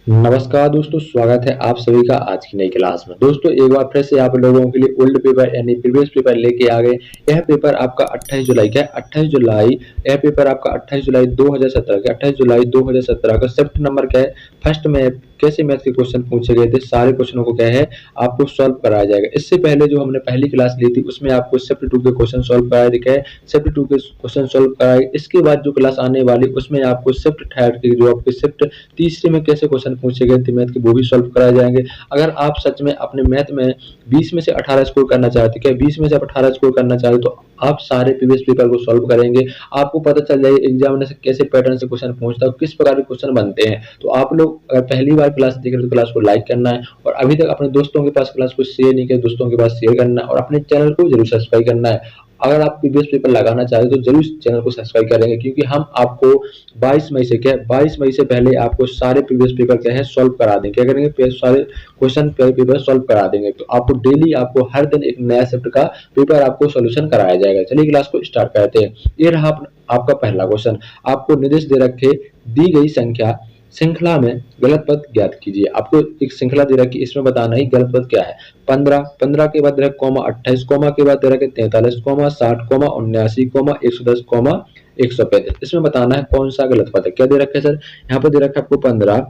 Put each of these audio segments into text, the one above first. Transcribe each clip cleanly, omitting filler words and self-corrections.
नमस्कार दोस्तों, स्वागत है आप सभी का आज की नई क्लास में। दोस्तों एक बार फिर से आप लोगों के लिए ओल्ड पेपर यानी प्रीवियस पेपर लेके आ गए। यह पेपर आपका 28 जुलाई का है। 28 जुलाई यह पेपर आपका 28 जुलाई 2017 का 28 जुलाई 2017 का शिफ्ट नंबर क्या है, फर्स्ट में कैसे मैथ के क्वेश्चन पूछे गए थे, सारे क्वेश्चनों को क्या है आपको सॉल्व कराया जाएगा। इससे पहले जो हमने पहली क्लास ली थी उसमें आपको शिफ्ट 2 के क्वेश्चन सॉल्व कराया दिखे है, शिफ्ट 2 के क्वेश्चन सॉल्व कराए। इसके बाद जो क्लास आने वाली उसमें आपको शिफ्ट थर्ड की जो आपके शिफ्ट तीसरे में कैसे क्वेश्चन पूछे गए थे मैथ के वो भी सॉल्व कराए जाएंगे। अगर आप सच में अपने मैथ में 20 में से 18 स्कोर करना चाहते, क्या 20 में से आप 18 स्कोर करना चाहते तो आप सारे प्रीवियस पेपर को सॉल्व करेंगे। आपको पता चल जाएगा एग्जामिनेशन कैसे पैटर्न से क्वेश्चन पूछता है, किस प्रकार के क्वेश्चन बनते हैं। तो आप लोग अगर पहली बार क्लास देख रहे हो तो क्लास को लाइक करना है, और अभी तक अपने दोस्तों के पास क्लास को शेयर नहीं किया, दोस्तों के पास शेयर करना है, और अपने चैनल को जरूर सब्सक्राइब करना है। अगर आप प्रीवियस पेपर लगाना चाहते तो जरूर चैनल को सब्सक्राइब करेंगे, क्योंकि हम आपको 22 मई से क्या 22 मई से पहले आपको सारे प्रीवियस पेपर क्या है सॉल्व करा देंगे। क्या करेंगे, सारे क्वेश्चन पेपर सॉल्व करा देंगे। तो आपको डेली आपको हर दिन एक नया शिफ्ट का पेपर आपको सॉल्यूशन कराया जाएगा। चलिए क्लास को स्टार्ट करते हैं। ये रहा आपका पहला क्वेश्चन। आपको निर्देश दे रखे, दी गई संख्या श्रृंखला में गलत पद ज्ञात कीजिए। आपको एक श्रृंखला दे रखी, इसमें बताना है गलत पद क्या है। 15, 15 के बाद दे रखा कॉमा 28, कॉमा के बाद दे रखे 43, कॉमा 60, कॉमा 79, कॉमा 110, कॉमा 135। इसमें बताना है कौन सा गलत पद है। क्या दे रखा है सर, यहाँ पर दे रखा है आपको 15,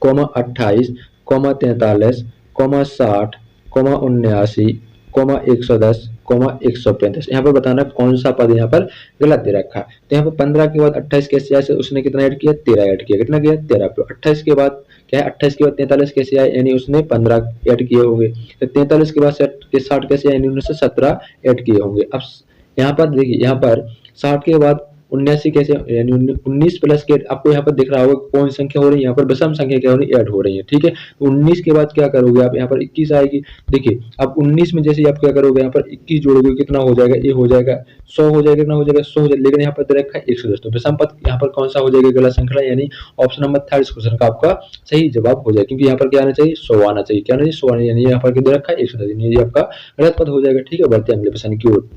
comma 28, comma 43, comma 60, comma 79, comma 110, comma 135। यहाँ पर बताना कौन सा पद यहाँ पर गलत दे रखा है। तो यहाँ पर 15 के बाद 28 कैसे आया, उसने कितना ऐड किया, 13 ऐड किया। कितना किया, 13। 28 के बाद क्या है, 28 के बाद 43 कैसे आया, यानी उसने 15 ऐड किए होंगे। तो 43 के बाद 60 कैसे आया, यानी उसने 17 ऐड किए होंगे। अब यहाँ पर देखिए, यहाँ पर 60 के बाद 79 कैसे, यानी 19 प्लस के आपको यहाँ पर दिख रहा होगा कौन संख्या हो रही है, यहाँ पर विषम संख्या क्या हो रही है, ऐड हो रही है। ठीक है, तो 19 के बाद क्या करोगे आप, यहाँ पर 21 आएगी। देखिए अब 19 में जैसे आप क्या करोगे, यहाँ पर 21 जोड़ोगे कितना हो जाएगा, ये हो जाएगा 100 हो जाएगा, कितना हो जाएगा 100 हो जाएगा। लेकिन यहाँ पर दे रखा है 110, तो विषम पद यहाँ पर कौन सा हो जाएगा, गलत श्रृंखला, यानी ऑप्शन नंबर 3 इस क्वेश्चन का आपका सही जवाब हो जाएगा। क्योंकि यहाँ पर क्या आना चाहिए, 100 आना चाहिए। क्या आना चाहिए, 100 आना, यानी यहाँ पर दे रखा है 110, यानी ये आपका गलत पद हो जाएगा। ठीक है, बढ़ते हैं अगले प्रश्न की ओर।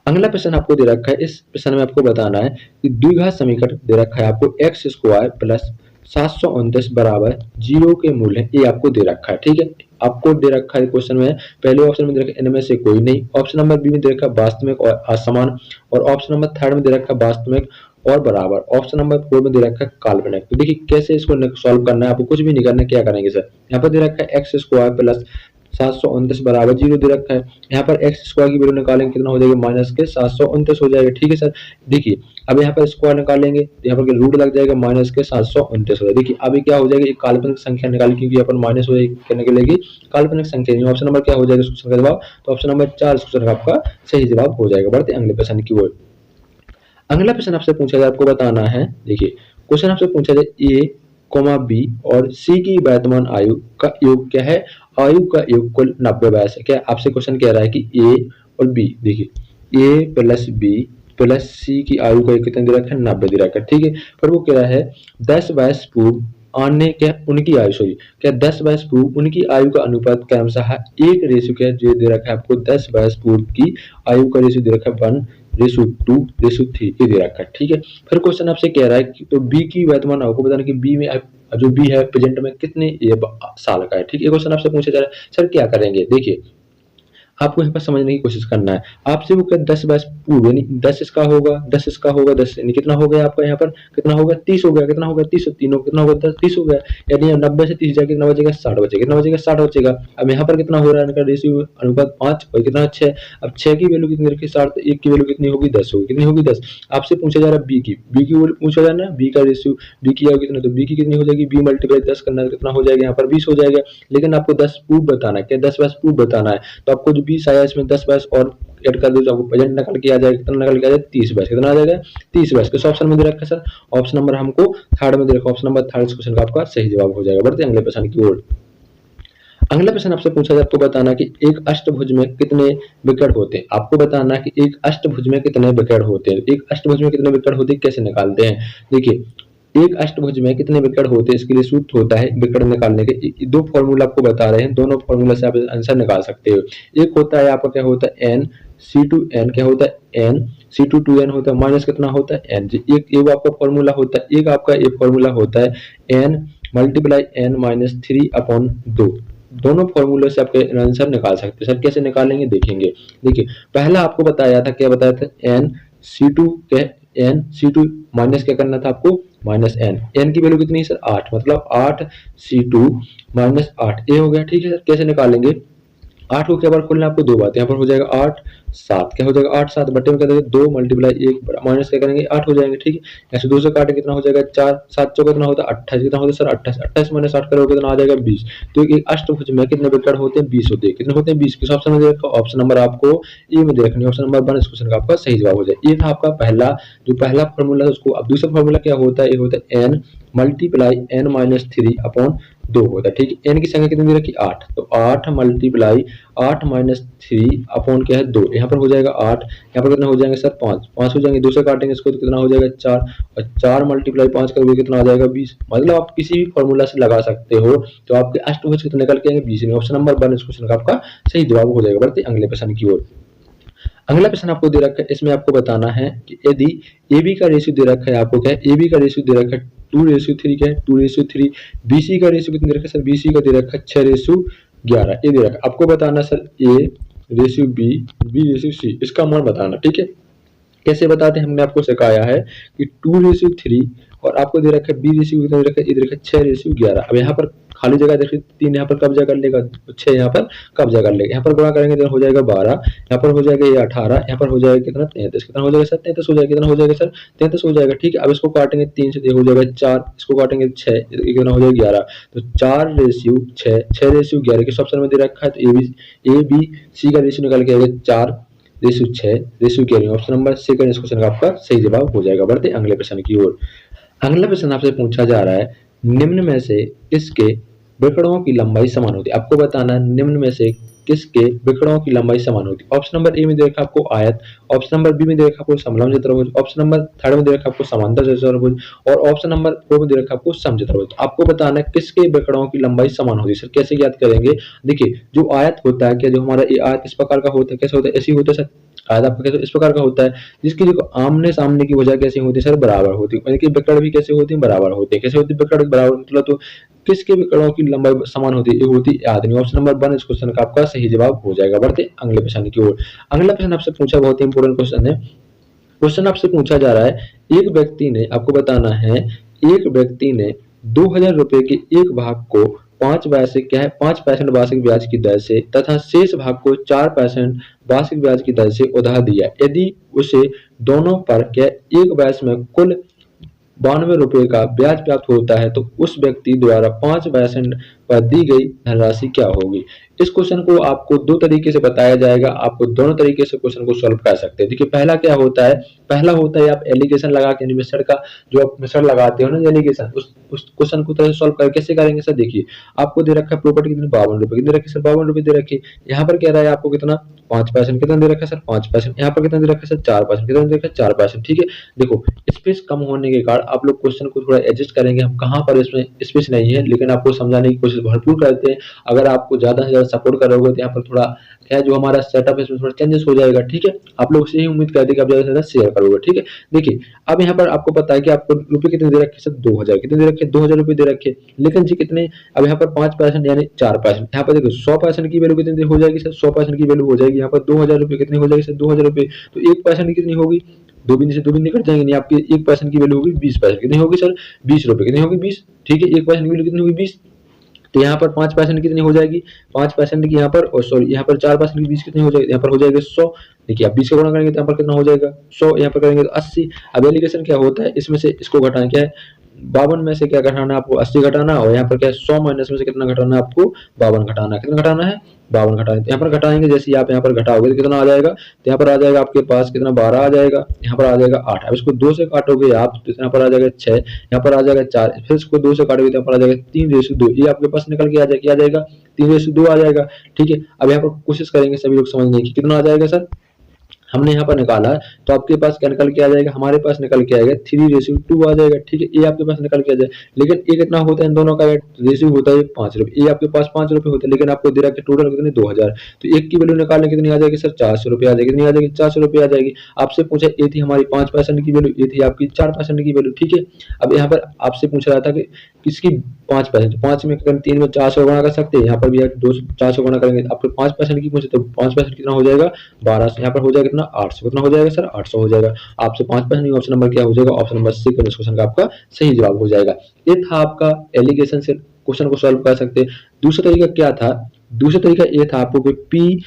अगला प्रश्न आपको दे रखा है, इस प्रश्न में आपको बताना है कि द्विघात समीकरण दे रखा है आपको एक्स स्क्वायर प्लस 729 बराबर 0 के मूल्य, ये आपको दे रखा है। ठीक है, आपको दे रखा है क्वेश्चन में, पहले ऑप्शन में दे रखा है इनमें से कोई नहीं, ऑप्शन नंबर बी में दे रखा है वास्तविक और असमान, और ऑप्शन नंबर थर्ड में दे रखा है वास्तविक और बराबर, ऑप्शन नंबर 4 में दे रखा है काल्पनिक। तो देखिए कैसे इसको सॉल्व करना है, आपको कुछ भी नहीं करना है। क्या करेंगे सर, यहाँ पर दे रखा है एक्स स्क्वायर प्लस 729 बराबर 0 दे रखा है। यहाँ पर एक्स स्क्वायर की वैल्यू निकालेंगे, कितना हो जाएगा, माइनस के 729 हो जाएगा। ठीक है सर, देखिए अब यहाँ पर स्क्वायर निकालेंगे, यहाँ पर रूट लग जाएगा, माइनस के 729 हो जाएगा। देखिए अभी क्या हो जाएगा, एक काल्पनिक संख्या निकाली, क्योंकि यहाँ पर माइनस हो जाएगी, क्या निकलेगी, काल्पनिक संख्या। ऑप्शन नंबर क्या हो जाएगा क्वेश्चन का जवाब, तो ऑप्शन नंबर 4 इस क्वेश्चन का आपका सही जवाब हो जाएगा। बढ़ते अगले प्रश्न की ओर। अगला प्रश्न आपसे पूछा जाए, आपको बताना है, देखिए क्वेश्चन आपसे पूछा जाए ए कोमा बी और सी की वर्तमान आयु का योग क्या है, आयु का योग कुल 90 वर्ष है। क्या आपसे क्वेश्चन कह रहा है कि ए और बी, देखिए ए प्लस बी प्लस सी की आयु का कितना दे रखा है, 90 दे रखा है। ठीक है, पर वो कह रहा है 10 वर्ष पूर्व आने क्या उनकी आयु, सॉरी क्या 10 वर्ष पूर्व उनकी आयु का अनुपात क्रमशः 1 क्या जो दे रखा है आपको, 10 वर्ष पूर्व की आयु का रेशियो दे रखा है 1:2:3 ये दे रखा है। ठीक है, फिर क्वेश्चन आपसे कह रहा है कि तो बी की वर्तमान आयु को बताना कि बी में जो बी है प्रेजेंट में कितने ये साल का है। ठीक है, क्वेश्चन आपसे पूछा जा रहा है, सर क्या करेंगे, देखिए आपको यहाँ पर समझने की कोशिश करना है। आपसे वो क्या 10 वर्ष पूर्व, यानी 10 इसका होगा, 10 इसका होगा, 10 यानी कितना हो गया आपका यहाँ पर, कितना होगा 30 हो गया, कितना होगा 30 और तीनों कितना होगा 10 30 हो गया, यानी 90 से 30 जाके कितना बचेगा, 60 बचेगा, कितना बचेगा 60 बचेगा। अब यहाँ पर कितना हो रहा है, इनका रेशियो अनुपात 5 और कितना 6। अब 6 की वैल्यू कितनी रखी 60, तो 1 की वैल्यू कितनी होगी 10 होगी, कितनी होगी 10। आपसे पूछा जा रहा है बी की पूछा जा रहा है, बी का रेशियो, बी की आयु कितना, तो बी की कितनी हो जाएगी, बी मल्टीप्लाई 10 करना है, कितना हो जाएगा यहाँ पर 20 हो जाएगा। लेकिन आपको 10 पूर्व बताना है, क्या 10 वर्ष पूर्व बताना है, तो आपको जो 20 आया इसमें 10 वर्ष और ऐड कर दो तो आपको प्रेजेंट निकल के आ जाएगा, कितना निकल के आ जाएगा 30 वर्ष, कितना आ जाएगा 30 वर्ष। किस ऑप्शन में दे रखा है सर, ऑप्शन नंबर हमको थर्ड में दे रखा, ऑप्शन नंबर थर्ड इस क्वेश्चन का आपका सही जवाब हो जाएगा। बढ़ते हैं अगले प्रश्न की ओर। अगला प्रश्न आपसे पूछा जाए, आपको बताना कि एक अष्टभुज में कितने विकर्ण होते हैं। आपको बताना कि एक अष्टभुज में कितने विकर्ण होते हैं, एक अष्टभुज में कितने विकर्ण होते हैं कैसे निकालते हैं। देखिए एक अष्टभुज में कितने विकर्ण होते हैं, इसके लिए सूत्र होता है विकर्ण निकालने के, दो फॉर्मूला आपको बता रहे हैं, दोनों फॉर्मूला से आप आंसर निकाल सकते हो। एक होता है आपका क्या होता है एन C2n, क्या होता है एन C2 होता है, माइनस कितना होता है एन। एक आपका फॉर्मूला होता है, एक आपका एक फॉर्मूला होता है एन मल्टीप्लाई एन माइनस 3/2। दोनों फॉर्मूले से आपके आंसर निकाल सकते हैं। सर कैसे निकालेंगे देखेंगे। देखिए पहला आपको बताया था, क्या बताया था, एन सी टू के एन सी टू माइनस क्या करना था आपको, माइनस एन। एन की वैल्यू कितनी है सर, 8, मतलब 8 सी टू माइनस 8 ए हो गया। ठीक है सर, कैसे निकालेंगे, 8 को क्या बार खोलना है आपको, दो बार, यहाँ पर हो जाएगा 8 7, क्या हो जाएगा 8 7 बटे में क्या देंगे 2 मल्टीप्लाई 1 माइनस क्या करेंगे 8 हो जाएंगे। ठीक है, ऐसे 2 से काटे कितना हो जाएगा 4 7 चौका कितना होता है 28, कितना होता है सर 28, 28 माइनस 8 करोगे कितना आ जाएगा 20। तो एक अष्टभुज में कितने विकर्ण होते हैं, 20 होते हैं। कितने होते हैं 20, किस ऑप्शन में दे रखा, ऑप्शन नंबर आपको ए में दे रखनी है, ऑप्शन नंबर 1 इस क्वेश्चन का आपका सही जवाब हो जाए। ये था आपका पहला, जो पहला फॉर्मूला है उसको। अब दूसरा फॉर्मूला क्या होता है, ये होता है एन मल्टीप्लाई एन माइनस 3/2 होता है। ठीक है, एन की संख्या कितनी दे रखी 8, तो 8 मल्टीप्लाई 8 माइनस 3 अपॉन क्या है 2, यहाँ पर हो जाएगा 8, यहाँ पर कितना हो जाएंगे सर 5 हो जाएंगे, 2 से काटेंगे इसको तो कितना हो जाएगा 4, और 4 मल्टीप्लाई 5 करोगे कितना आ जाएगा 20। मतलब आप किसी भी फॉर्मूला से लगा सकते हो, तो आपके अष्टभुज कितने निकल के आएंगे 20। ऑप्शन नंबर 1 इस क्वेश्चन का आपका सही जवाब हो जाएगा। बढ़ते अगले प्रश्न की ओर। अगला प्रश्न आपको दे रखा है, इसमें आपको बताना है कि यदि ए बी का रेशियो दे रखा है आपको, क्या है ए बी का रेशियो दे रखा है 2:3, क्या है 2:3, बी सी का रेशियो कितना दे रखा है सर, बी सी का दे रखा है 6:11, ये दे रखा है। आपको बताना sir A ratio B, B ratio C, इसका मान बताना। ठीक है, कैसे बताते हैं, हमने आपको सिखाया है कि 2:3 और आपको दे रखा है बी रेशियो कितना दे रखा है, ये दे रखा है 6:11। अब यहाँ पर खाली जगह देखिए 3 यहाँ पर कब्जा कर लेगा, 6 यहाँ पर कब्जा कर लेगा, यहाँ पर गुणा करेंगे तो हो जाएगा 12, यहाँ पर हो जाएगा ये 18, यहाँ पर हो जाएगा कितना 33, कितना हो जाएगा सर 33 हो जाएगा, कितना हो जाएगा सर 33 हो जाएगा। ठीक है, अब इसको काटेंगे 3 से, हो जाएगा 4, इसको काटेंगे 6, ये कितना हो जाएगा 11, तो 4:6, 6:11 किस ऑप्शन में दे रखा है, तो ए बी सी का रेशियो निकाल के आएगा 4:6 ऑप्शन नंबर सेकंड इस क्वेश्चन का आपका सही जवाब हो जाएगा। बढ़ते अगले प्रश्न की ओर। अगला प्रश्न आपसे पूछा जा रहा है, निम्न में से किसके विकर्णों की लंबाई समान होती है। आपको बताना है निम्न में से किसके विकर्णों की लंबाई समान होती है। ऑप्शन नंबर ए में दे रखा आपको आयत, ऑप्शन नंबर बी में दे रखा आपको समलंब चतुर्भुज, ऑप्शन नंबर थर्ड में दे रखा आपको समांतर चतुर्भुज, और ऑप्शन नंबर 4 में दे रखा आपको समचतुर्भुज। आपको बताना है किसके विकर्णों की लंबाई समान होती है। सर कैसे याद करेंगे, देखिए जो आयत होता है, क्या जो हमारा ये आयत इस प्रकार का होता है, कैसे होता है, ऐसी होता है सर, आयत आपका कैसे इस प्रकार का होता है, जिसकी जो आमने सामने की भुजा कैसी होती है सर, बराबर होती है, यानी कि विकर्ण भी कैसे होती है, बराबर होते हैं। कैसे होती है विकर्ण बराबर, मतलब तो किसके विकर्णों की लंबाई समान होती है, ये होती है आयत। ऑप्शन नंबर 1 इस क्वेश्चन का आपका सही जवाब हो जाएगा। बढ़ते अगले प्रश्न की ओर। अगला प्रश्न आपसे पूछा, बहुत ही इंपॉर्टेंट क्वेश्चन है। क्वेश्चन आपसे पूछा जा रहा है, एक व्यक्ति ने, आपको बताना है, एक व्यक्ति ने 2000 रुपए के एक भाग को 5% वार्षिक ब्याज की दर से तथा शेष भाग को 4% वार्षिक ब्याज की दर से उधार दिया। यदि उसे दोनों पर क्या एक वर्ष में कुल 92 रुपए का ब्याज प्राप्त होता है, तो उस व्यक्ति द्वारा 5% पर दी गई धनराशि क्या होगी। इस क्वेश्चन को आपको दो तरीके से बताया जाएगा, आपको दोनों तरीके से क्वेश्चन को सॉल्व कर सकते हैं। देखिए पहला क्या होता है, पहला होता है आप एलिगेशन लगा के, मिश्रण का जो आप मिश्रण लगाते हो ना एलिगेशन, उस क्वेश्चन को तरह सॉल्व कर कैसे करेंगे सर। देखिए आपको दे रखा है प्रॉपर्टी कितनी 52 रुपए, कितने रखे सर 52 रुपए दे रखे। यहाँ पर कह रहा है आपको कितना 5%, कितना दे रखा है सर 5%, यहाँ पर कितना दे रखा है सर 4%, कितना दे रखा है 4%। ठीक है, देखो स्पेस कम होने के कारण आप लोग क्वेश्चन को थोड़ा एडजस्ट करेंगे, हम कहाँ पर इसमें स्पेस नहीं है, लेकिन आपको समझाने की कोशिश भरपूर करते हैं। अगर आपको ज्यादा से ज्यादा सपोर्ट करोगे तो यहाँ पर थोड़ा क्या जो हमारा सेटअप है इसमें थोड़ा चेंजेस हो जाएगा। ठीक है, आप लोग से ही उम्मीद करते हैं कि आप ज्यादा से ज्यादा शेयर करोगे। ठीक है, देखिए अब यहाँ पर आपको पता है कि आपको रुपए कितने दे रखे सर 2000, कितने दे रखे 2000 रुपए दे रखे, लेकिन जी कितने, अब यहाँ पर 5% यानी 4%, यहाँ पर देखो 100% की वैल्यू कितनी हो जाएगी सर, 100% की वैल्यू हो जाएगी यहाँ पर 2000 रुपए, कितनी हो जाएगी सर 2000 रुपए, तो 1% कितनी होगी, दो बिंदु से दो बिंदु कट जाएंगे, नहीं आपकी 1% की वैल्यू होगी 20%, कितनी होगी सर 20 रुपए, कितनी होगी 20। ठीक है, 1% की वैल्यू कितनी होगी 20, तो यहाँ पर 5% कितनी हो जाएगी, 5% की यहाँ पर, और सॉरी यहाँ पर 4% की 20 कितनी हो जाएगी, यहाँ पर हो जाएगा 100। देखिए आप 20 का गुणा करेंगे तो यहाँ पर कितना हो जाएगा 100, यहाँ पर करेंगे तो 80। अब एलिगेशन क्या होता है, इसमें से इसको घटाना, क्या है 52 में से क्या घटाना है आपको 80 घटाना, और यहाँ पर क्या है 100 माइनस में से कितना घटाना है आपको 52 घटाना है, कितना घटाना है 52 घटाना है। तो यहाँ पर घटाएंगे, जैसे आप यहाँ पर घटाओगे तो कितना आ जाएगा, तो यहाँ पर आ जाएगा आपके पास कितना 12 आ जाएगा, यहाँ पर आ जाएगा 8। अब इसको 2 से काटोगे आप तो यहाँ पर आ जाएगा 6, यहाँ पर आ जाएगा 4, फिर इसको 2 से काटोगे तो यहाँ पर आ जाएगा 3:2, ये आपके पास निकल के आ जाएगा 3:2 आ जाएगा। ठीक है, अब यहाँ पर कोशिश करेंगे सभी लोग समझने की, कितना आ जाएगा सर, हमने यहाँ पर निकाला तो आपके पास क्या निकल के आ जाएगा, हमारे पास निकल के आएगा 3:2 आ जाएगा। ठीक है, ये आपके पास निकल के आ जाए, लेकिन ये कितना होता है इन दोनों का रेशियो होता है 5 रुपए, ये आपके पास 5 रुपए होते हैं, लेकिन आपको दे रहा है टोटल कितने 2000, तो एक की वैल्यू निकालने कितनी आ जाएगी सर 400 रुपए आ जाएगी, कितनी आ जाएगी 400 रुपए आ जाएगी। आपसे पूछा ये थी हमारी 5% की वैल्यू, ये थी आपकी 4% की वैल्यू। ठीक है, अब यहाँ पर आपसे पूछ रहा था कि किसकी 5%, 5 में अगर 3 में 4 से गुणा कर सकते हैं, यहाँ पर भी 2 4 से गुणा करेंगे आपको 5% की पूछे तो 5% कितना हो जाएगा 1200, यहाँ पर हो जाएगा कितना 800, कितना हो जाएगा सर 800 हो जाएगा। आपसे 5% ऑप्शन नंबर क्या हो जाएगा, ऑप्शन नंबर सी क्वेश्चन का आपका सही जवाब हो जाएगा। ये था आपका एलिगेशन से क्वेश्चन को सॉल्व कर सकते। दूसरा तरीका क्या था, दूसरा तरीका ये था आपको कि पी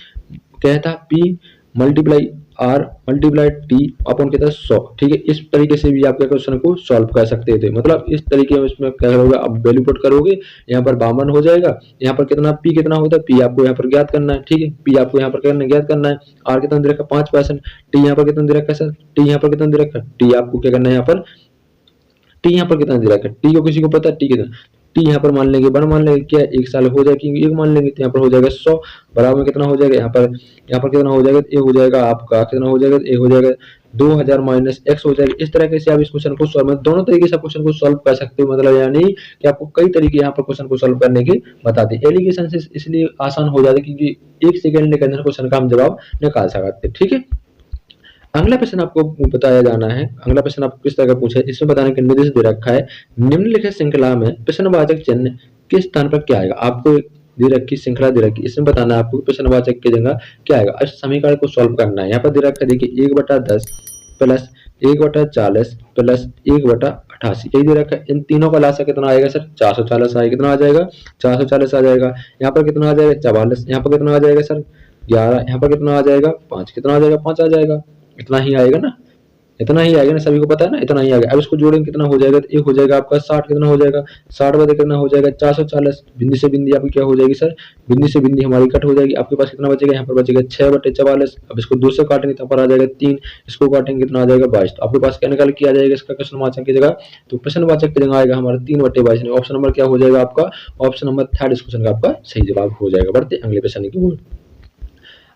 क्या था, P multiply R multiply T upon क्या था 100, ठीक है। इस तरीके से भी आपके क्वेश्चन को सॉल्व कर सकते थे, मतलब इस तरीके में इसमें क्या करोगे आप वैल्यू पुट करोगे, यहाँ पर 52 हो जाएगा, यहाँ पर कितना पी कितना होता है, पी आपको यहाँ पर ज्ञात करना है, ठीक है, पी आपको यहाँ पर ज्ञात करना है, आर कितना दे रखा 5%, टी यहाँ पर कितना दे रखा है सर, टी यहाँ पर कितना दे रखा है, टी आपको क्या करना है यहाँ पर, टी यहाँ पर कितना दे रखा है, टी को किसी को पता है टी कितना, टी यहाँ पर मान लेंगे 1 मान लेंगे, क्या 1 साल हो जाएगा, 1 मान लेंगे तो यहाँ पर हो जाएगा 100 बराबर में कितना हो जाएगा, यहाँ पर कितना हो जाएगा, ए हो जाएगा आपका कितना हो जाएगा, ए हो जाएगा 2000 माइनस एक्स हो जाएगा। इस तरीके से आप इस क्वेश्चन को सॉल्व, दोनों तरीके से क्वेश्चन को सॉल्व कर सकते हो, मतलब यानी कि आपको कई तरीके यहाँ पर क्वेश्चन को सॉल्व करने के बताते हैं। एलिगेशन से इसलिए आसान हो जाता है क्योंकि 1 सेकंड के अंदर क्वेश्चन का हम जवाब निकाल सकते हैं, ठीक है। अगला प्रश्न आपको बताया जाना है, अगला प्रश्न आपको किस तरह का पूछा है, इसमें बताने के निर्देश दे रखा है, निम्नलिखित श्रृंखला में प्रश्नवाचक चिन्ह किस स्थान पर क्या आएगा, आपको दे रखी श्रृंखला दे रखी, इसमें बताना है आपको प्रश्नवाचक की जगह क्या आएगा। इस समीकरण को सॉल्व करना है, यहाँ पर दे रखा है देखिए 1/10 प्लस 1/40 प्लस 1/88 यही दे रखा है। इन तीनों का लासा कितना आएगा सर 440 आएगा, कितना आ जाएगा 440 आ जाएगा। यहाँ पर कितना आ जाएगा 44, यहाँ पर कितना आ जाएगा सर 11, यहाँ पर कितना आ जाएगा 5, कितना आ जाएगा 5 आ जाएगा, इतना ही आएगा ना, इतना ही आएगा ना, सभी को पता है ना, इतना ही आएगा। अब इसको जोड़ेंगे कितना हो जाएगा, तो एक हो जाएगा आपका 60, कितना हो जाएगा 60 बटे कितना हो जाएगा 440, बिंदी से बिंदी आपकी क्या हो जाएगी सर, बिंदी से बिंदी हमारी कट हो जाएगी। आपके पास कितना बचेगा, यहाँ पर बचेगा 6/44। अब इसको 2 से काटेंगे तो पर आ जाएगा 3, इसको काटेंगे कितना आ जाएगा 22। तो आपके पास क्या निकाल के आ जाएगा इसका प्रश्नवाचक की जगह, तो प्रश्नवाचक की जगह आएगा हमारा 3/22। ऑप्शन नंबर क्या हो जाएगा आपका, ऑप्शन नंबर 3 इस क्वेश्चन का आपका सही जवाब हो जाएगा। बढ़ते अगले प्रश्न की ओर।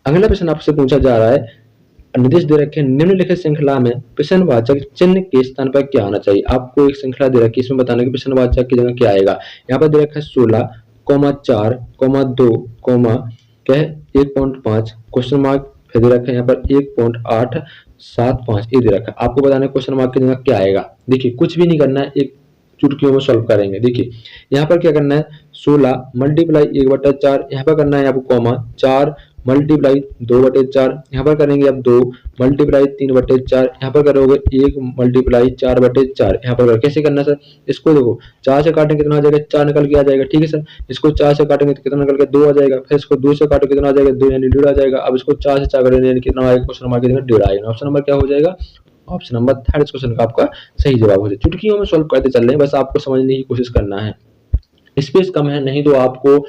अगला प्रश्न आपसे पूछा जा रहा है, निर्देश दे रखे निम्नलिखित श्रृंखला में प्रश्नवाचक चिन्ह के स्थान पर क्या आना चाहिए। आपको एक श्रृंखला दे रखी है, इसमें बताना कि प्रश्नवाचक की जगह क्या आएगा। यहाँ पर दे रखा है 16,4,2, क्या है 1.5 क्वेश्चन मार्क, फिर दे रखा है यहाँ पर 1.875 ये दे रखा है। आपको बताना है क्वेश्चन मार्क की जगह क्या आएगा। देखिए कुछ भी नहीं करना है, एक चुटकियों में सॉल्व करेंगे। देखिए यहाँ पर क्या करना है 16 मल्टीप्लाई 1/4, यहाँ पर करना है आपको कॉमा 4 मल्टीप्लाई 2/4, यहाँ पर करेंगे आप 2 मल्टीप्लाई 3/4, यहाँ पर करोगे 1 मल्टीप्लाई 4/4, यहाँ पर कैसे करना है सर, इसको देखो 4 से काटेंगे कितना आ जाएगा 4 निकल के आ जाएगा, ठीक है सर। इसको 4 से काटेंगे तो कितना निकल के 2 आ जाएगा, फिर इसको 2 से काटो कितना आ जाएगा 2 यानी 1.5 आ जाएगा। अब इसको 4 से 4 काटेंगे यानी कितना आएगा, क्वेश्चन नंबर की जगह 1.5 आएगा। ऑप्शन नंबर क्या हो जाएगा, ऑप्शन नंबर 3 इस क्वेश्चन का आपका सही जवाब हो जाएगा। चुटकियों में सॉल्व करते चल रहे हैं, बस आपको समझने की कोशिश करना है, स्पेस कम है, नहीं तो आपको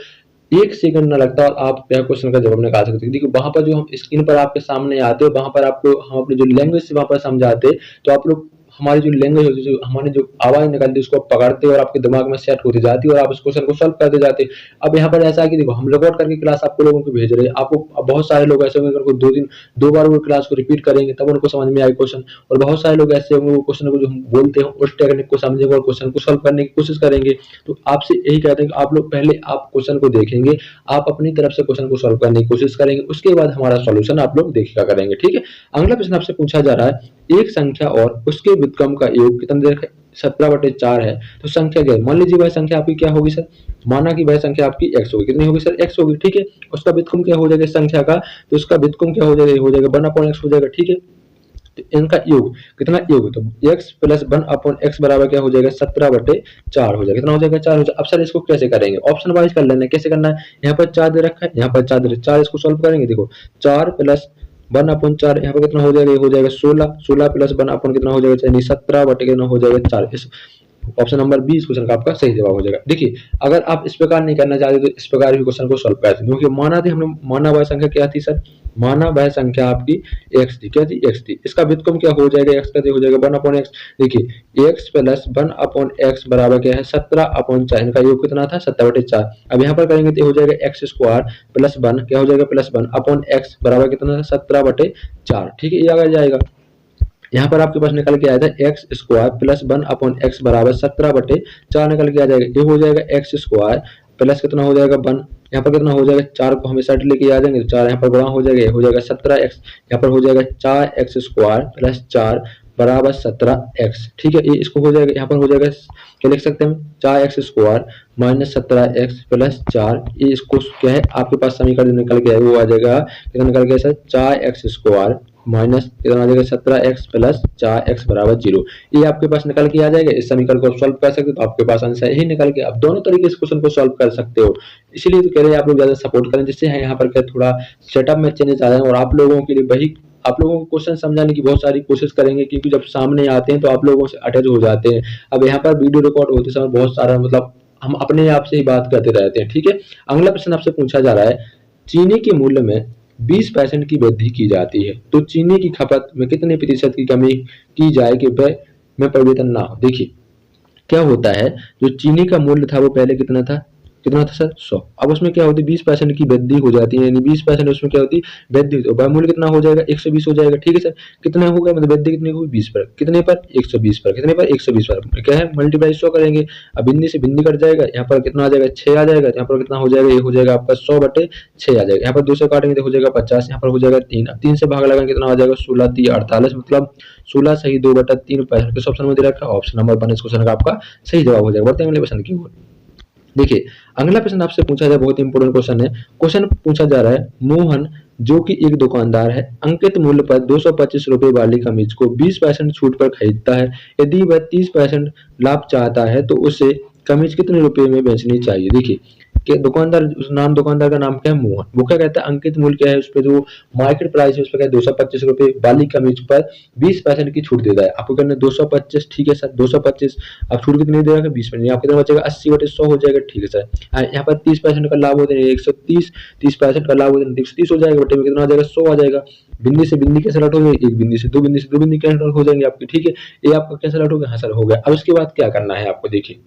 1 सेकंड ना लगता और आप क्वेश्चन का जवाब निकाल सकते हैं। देखिए वहां पर जो हम स्क्रीन पर आपके सामने आते हो, वहां पर आपको हम अपनी जो लैंग्वेज से वहां पर समझाते, तो आप लोग हमारी जो लैंग्वेज होती है, हमारी जो आवाज निकलती है उसको आप पकड़ते और आपके दिमाग में सेट होती जाती है और आप इस क्वेश्चन को सॉल्व करते जाते। अब यहाँ पर ऐसा है कि देखो हम रिकॉर्ड करके क्लास आपको लोगों को भेज रहे हैं, आपको बहुत सारे लोग ऐसे होंगे दो बार वो क्लास को रिपीट करेंगे तब उनको समझ में आए क्वेश्चन, और बहुत सारे लोग ऐसे होंगे वो क्वेश्चन को जो हम बोलते हैं उस टेक्निक को समझेंगे और क्वेश्चन को सॉल्व करने की कोशिश करेंगे। तो आपसे यही कहते हैं कि आप लोग पहले आप क्वेश्चन को देखेंगे, आप अपनी तरफ से क्वेश्चन को सॉल्व करने की कोशिश करेंगे, उसके बाद हमारा सॉल्यूशन आप लोग देखा करेंगे, ठीक है। अगला प्रश्न आपसे पूछा जा रहा है, एक संख्या और उसके व्युत्क्रम का योग कितना दे रखा है 17/4 है, तो संख्या क्या है, मान लीजिए वह संख्या आपकी क्या होगी सर, माना कि वह संख्या आपकी x होगी, कितनी होगी सर x होगी, ठीक है। उसका व्युत्क्रम क्या हो जाएगा इस संख्या का, तो उसका व्युत्क्रम क्या हो जाएगा, हो जाएगा 1/x हो जाएगा, ठीक है। तो इनका योग कितना योग, तो x प्लस 1/x बराबर क्या हो जाएगा 17/4 हो जाएगा, कितना हो जाएगा 4 हो जाएगा। अब सर इसको कैसे करेंगे, ऑप्शन वाइज कर लेना है, कैसे करना है, यहाँ पर 4 दे रखा है, यहाँ पर 4 दे रखा है, 4 इसको सॉल्व करेंगे, देखो 4 प्लस 1/4 यहाँ पर कितना हो जाएगा, ये हो जाएगा 16, 16 प्लस 1 कितना हो जाएगा यानी 17 कितना हो जाएगा 4। इस ऑप्शन नंबर 20 क्वेश्चन का आपका सही जवाब हो जाएगा। देखिए अगर आप इस प्रकार नहीं करना चाहते तो इस प्रकार भी क्वेश्चन को सॉल्व करते, क्योंकि माना थी हमने, माना वह संख्या क्या थी सर, माना वह संख्या आपकी x थी, क्या थी x थी, इसका व्युत्क्रम क्या हो जाएगा x का हो जाएगा 1/x। देखिए x प्लस 1/x बराबर क्या है 17/4, इनका योग कितना था 17/4। अब यहाँ पर करेंगे तो हो जाएगा x स्क्वायर प्लस 1 क्या हो जाएगा प्लस 1/x बराबर कितना 17/4, ठीक है। ये आ जाएगा, यहाँ पर आपके पास निकल के आया था एक्स स्क्वायर प्लस 1/x बराबर 17/4 निकल के आ जाएगा, ये हो जाएगा एक्स स्क्वायर प्लस कितना हो जाएगा 1, यहाँ पर कितना हो जाएगा 4 को हमें साइड लेके आ जाएंगे तो 4 यहाँ पर गुणा हो जाएगा, ये हो जाएगा 17x, यहाँ पर हो जाएगा 4x स्क्वायर प्लस 4 बराबर 17x। ठीक है, ये इसको हो जाएगा, यहाँ पर हो जाएगा क्या लिख सकते हैं हम, 4x² माइनस 17x प्लस 4। ये इसको क्या है आपके पास समीकरण निकल के आएगा, वो आ जाएगा कितना निकल गया सर, 4x² माइनस कितना आ जाएगा 17x प्लस 4x बराबर 0। ये आपके पास निकल के आ जाएगा। इस समीकरण को सॉल्व कर सकते हो तो आपके पास आंसर ही निकल के, आप दोनों तरीके से क्वेश्चन को सॉल्व कर सकते हो। इसीलिए तो कह रहे हैं आप लोग ज्यादा सपोर्ट करें, जिससे यहाँ पर क्या थोड़ा सेटअप में चेंजेस आ रहे हैं और आप लोगों के लिए वही आप लोगों को क्वेश्चन समझाने की बहुत सारी कोशिश करेंगे, क्योंकि जब सामने आते हैं तो आप लोगों से अटैच हो जाते हैं। अब यहाँ पर वीडियो रिकॉर्ड होते समय बहुत सारा मतलब हम अपने आप से ही बात करते रहते हैं। ठीक है, अगला प्रश्न आपसे पूछा जा रहा है, चीनी के मूल्य में 20% की वृद्धि की जाती है तो चीनी की खपत में कितने प्रतिशत की कमी की जाए कि व्यय में परिवर्तन ना हो। देखिए क्या होता है, जो चीनी का मूल्य था वो पहले कितना था सर 100। अब उसमें क्या होती है 20% की वृद्धि हो जाती है, यानी 20% उसमें क्या होती है वृद्धि, तो वह मूल्य कितना हो जाएगा 120 हो जाएगा। ठीक है सर, कितना होगा मतलब वृद्धि कितनी होगी 20 पर, कितने पर 120 पर, कितने पर 120 पर, क्या है मल्टीप्लाई 100 करेंगे। अब बिंदी से बिंदी कट जाएगा, यहाँ पर कितना आ जाएगा 6 आ जाएगा, यहाँ पर कितना हो जाएगा ये हो जाएगा आपका 100/6 आ जाएगा। यहाँ पर 2 से काटेंगे तो हो जाएगा 50, यहाँ पर हो जाएगा 3, अब 3 से भाग लगाएंगे कितना आ जाएगा 16 3 48, मतलब 16 सही 2/3 किस ऑप्शन में दे रखा है, ऑप्शन नंबर 1 इस क्वेश्चन का आपका सही जवाब हो जाएगा। बढ़ते हैं अगले प्रश्न की ओर। देखिए अगला प्रश्न आपसे पूछा जाए, बहुत इंपॉर्टेंट क्वेश्चन है। क्वेश्चन पूछा जा रहा है, मोहन जो कि एक दुकानदार है अंकित मूल्य पर 225 रुपए वाली कमीज को 20% छूट पर खरीदता है। यदि वह 30% लाभ चाहता है तो उसे कमीज कितने रुपए में बेचनी चाहिए। देखिए कि दुकानदार, उस दुकानदार का नाम क्या है मोहन, वो क्या कहता है अंकित मूल्य क्या है, उस पर जो मार्केट प्राइस है उस पर क्या 225 रुपए वाली कमीज पर 20% की छूट देता है। आपको करना 225, ठीक है सर 225, अब छूट कितनी दे रहा है 20%, आप कितना बचेगा 80/100 हो जाएगा। ठीक है सर, यहाँ पर 30% का लाभ होता है 130, 30% का लाभ होता है 130 हो जाएगा, बटे में कितना आ जाएगा 100 आ जाएगा। बिंदी से बिंदी कैंसिल आउट हो जाएगी, एक बिंदी से दो बिंदी से दो बिंदी कैंसिल आउट हो जाएंगे आपकी। ठीक है, ये आपका कैंसिल आउट हो गया, हाँ सर हो गया। अब इसके बाद क्या करना है आपको, देखिए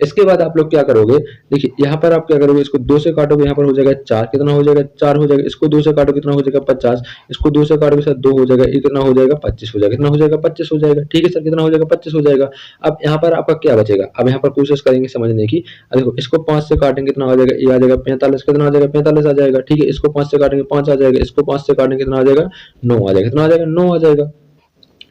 इसके बाद आप लोग क्या करोगे, देखिए यहाँ पर आप क्या करोगे, इसको 2 से काटोगे यहाँ पर हो जाएगा 4, कितना हो जाएगा 4 हो जाएगा। इसको 2 से काटो कितना हो जाएगा 50, इसको 2 से काटोगे सर 2 हो जाएगा, ये कितना हो जाएगा 25 हो जाएगा, कितना हो जाएगा 25 हो जाएगा। ठीक है सर, कितना हो जाएगा 25 हो जाएगा। अब यहाँ पर आपका क्या बचेगा, अब यहाँ पर कोशिश करेंगे समझने की। देखो इसको 5 से काटेंगे कितना आ जाएगा, ये आ जाएगा 45, कितना आ जाएगा 45 आ जाएगा। ठीक है, इसको 5 से काटेंगे 5 आ जाएगा, इसको 5 से काटेंगे कितना आ जाएगा 9 आ जाएगा, कितना आ जाएगा 9 आ जाएगा।